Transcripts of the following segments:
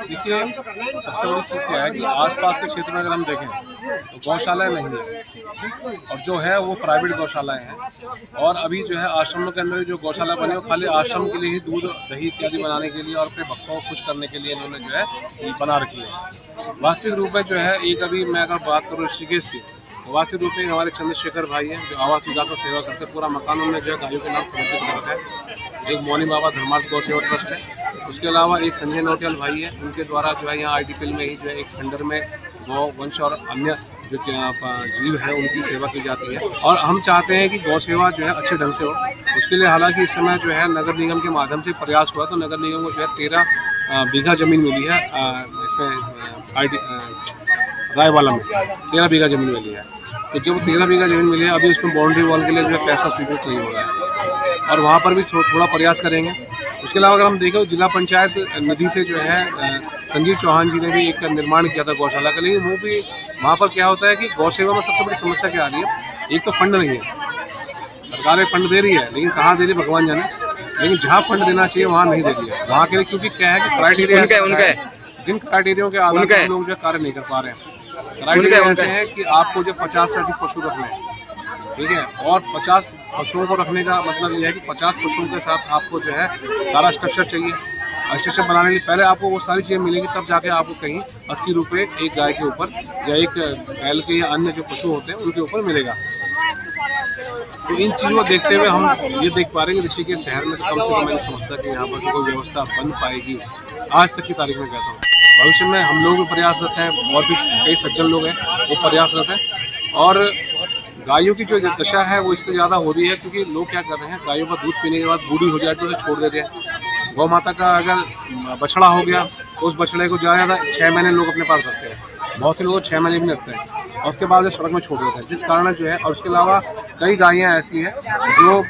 देखिए, सबसे बड़ी चीज़ क्या है कि आसपास के क्षेत्र में अगर हम देखें तो गौशालाएं नहीं है, और जो है वो प्राइवेट गौशालाएं हैं। और अभी जो है आश्रमों के अंदर जो गौशाला बने वो खाली आश्रम के लिए ही दूध दही इत्यादि बनाने के लिए और अपने भक्तों को खुश करने के लिए इन्होंने जो है ये बना रखी है। वास्तविक रूप में जो है एक अभी मैं अगर बात करूँ ऋषिकेश की, तो वास्तविक रूप में हमारे चंद्रशेखर भाई हैं जो आवास विभाग का सेवा करते हैं। पूरा मकान उन्होंने जो है गायों के नाम समर्पित कर रखा है। एक मौनी बाबा धर्मार्थ गौ सेवा ट्रस्ट है। उसके अलावा एक संजय नोटियाल भाई है, उनके द्वारा जो है यहाँ आईटीपीएल में ही जो है एक खंडर में गौ वंश और अन्य जो जीव है उनकी सेवा की जाती है। और हम चाहते हैं कि गौ सेवा जो है अच्छे ढंग से हो। उसके लिए हालांकि इस समय जो है नगर निगम के माध्यम से प्रयास हुआ, तो नगर निगम को जो है 13 बीघा ज़मीन मिली है। इसमें रायवाला में 13 बीघा ज़मीन मिली है। तो जब 13 बीघा ज़मीन मिली है, अभी उसमें बाउंड्री वॉल के लिए जो है पैसा स्वीकृत नहीं हो रहा है, और वहाँ पर भी थोड़ा प्रयास करेंगे। उसके अलावा अगर हम देखें जिला पंचायत निधि से जो है संजीव चौहान जी ने भी एक निर्माण किया था गौशाला का, लेकिन वो भी वहाँ पर क्या होता है कि गौ सेवा में सबसे बड़ी समस्या क्या आ रही है, एक तो फंड नहीं है। सरकार फंड दे रही है लेकिन कहाँ दे रही है भगवान जाने, लेकिन जहाँ फंड देना चाहिए वहाँ नहीं दे रही है। वहाँ के लिए क्योंकि क्या है कि क्राइटेरिया जिन क्राइटेरियों के आधार पर लोग जो कार्य नहीं कर पा रहे हैं। क्राइटेरिया ऐसे है कि आपको जो 50 से अधिक पशु रखने हैं, ठीक है, और 50 पशुओं को रखने का मतलब ये है कि 50 पशुओं के साथ आपको जो है सारा स्ट्रक्चर चाहिए। स्ट्रक्चर बनाने के लिए पहले आपको वो सारी चीज़ें मिलेंगी, तब जाके आपको कहीं 80 रुपये एक गाय के ऊपर या एक बैल के या अन्य जो पशु होते हैं उनके ऊपर मिलेगा। तो इन चीज़ों को देखते हुए हम ये देख पा रहे हैं कि ऋषिकेश शहर में तो कम से कम मैंने समझता कि यहाँ पर जो कोई व्यवस्था बन पाएगी आज तक की तारीख में कहता हूँ। भविष्य में हम लोग भी प्रयासरत हैं और भी कई सज्जन लोग हैं वो प्रयासरत हैं। और गायों की जो दशा है वो इसलिए ज़्यादा हो रही है क्योंकि लोग क्या कर रहे हैं, गायों का दूध पीने के बाद बूढ़ी हो जाए तो उसे छोड़ देते हैं। गौ माता का अगर बछड़ा हो गया तो उस बछड़े को ज़्यादा 6 महीने लोग अपने पास रखते हैं। बहुत से लोग 6 महीने भी नहीं रखते हैं और उसके बाद सड़क में छोड़ देते हैं, जिस कारण जो है। और उसके अलावा कई गायें ऐसी हैं जो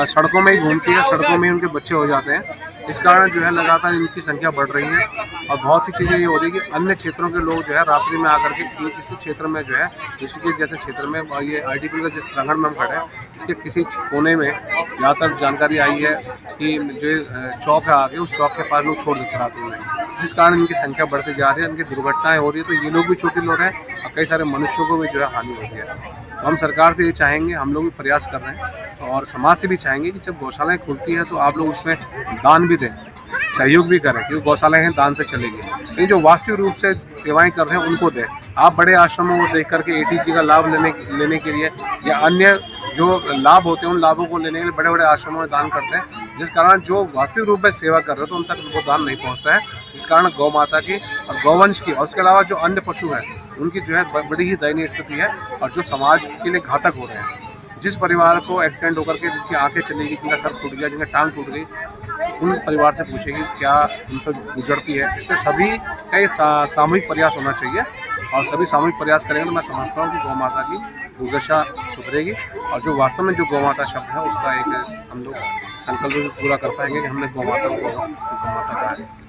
सड़कों में ही घूमती है, सड़कों में ही उनके बच्चे हो जाते हैं। इस कारण जो है लगातार इनकी संख्या बढ़ रही है। और बहुत सी चीज़ें ये हो रही है कि अन्य क्षेत्रों के लोग जो है रात्रि में आकर के इसी क्षेत्र में जो है ऋषिकेश जैसे क्षेत्र में, ये आईटीपीएल का जिस प्रांगण में हम खड़े हैं इसके किसी कोने में ज़्यादातर जानकारी आई है कि जो चौक है आगे उस चौक के पास लोग छोड़ देते रात्रि में, जिस कारण इनकी संख्या बढ़ती जा रही है, इनकी दुर्घटनाएं हो रही है। तो ये लोग भी चोटिल हो रहे हैं और कई सारे मनुष्यों को भी जो है हानि हो रही है। तो हम सरकार से ये चाहेंगे, हम लोग भी प्रयास कर रहे हैं और समाज से भी चाहेंगे कि जब गौशालाएँ खुलती हैं तो आप लोग उसमें दान भी दें, सहयोग भी करें, क्योंकि गौशालाएँ हैं दान से चलेगी। लेकिन जो वास्तविक रूप से सेवाएं कर रहे हैं उनको दें। आप बड़े आश्रमों को देख करके एटीसी का लाभ लेने के लिए या अन्य जो लाभ होते हैं उन लाभों को लेने के लिए बड़े बड़े आश्रमों में दान करते हैं, जिस कारण जो वास्तविक रूप में सेवा कर रहे हैं तो उन तक वो दान नहीं पहुंचता है, जिस कारण गौ माता की और गौवंश की और उसके अलावा जो अन्य पशु हैं उनकी जो है बड़ी ही दयनीय स्थिति है और जो समाज के लिए घातक हो रहे हैं। जिस परिवार को एक्सीडेंट होकर के जिनकी आंखें चली गई, जिनका सर टूट गया, जिनका टांग टूट गई, उन परिवार से पूछेगी क्या उन पर गुजरती है। इसलिए सभी का ये सामूहिक प्रयास होना चाहिए और सभी सामूहिक प्रयास करेंगे तो मैं समझता हूँ कि गौ माता की दुर्दशा सुधरेगी और जो वास्तव में जो गौ माता शब्द है उसका एक हम लोग संकल्प भी पूरा कर पाएंगे कि हमने गौ माता को गौ माता कहा है।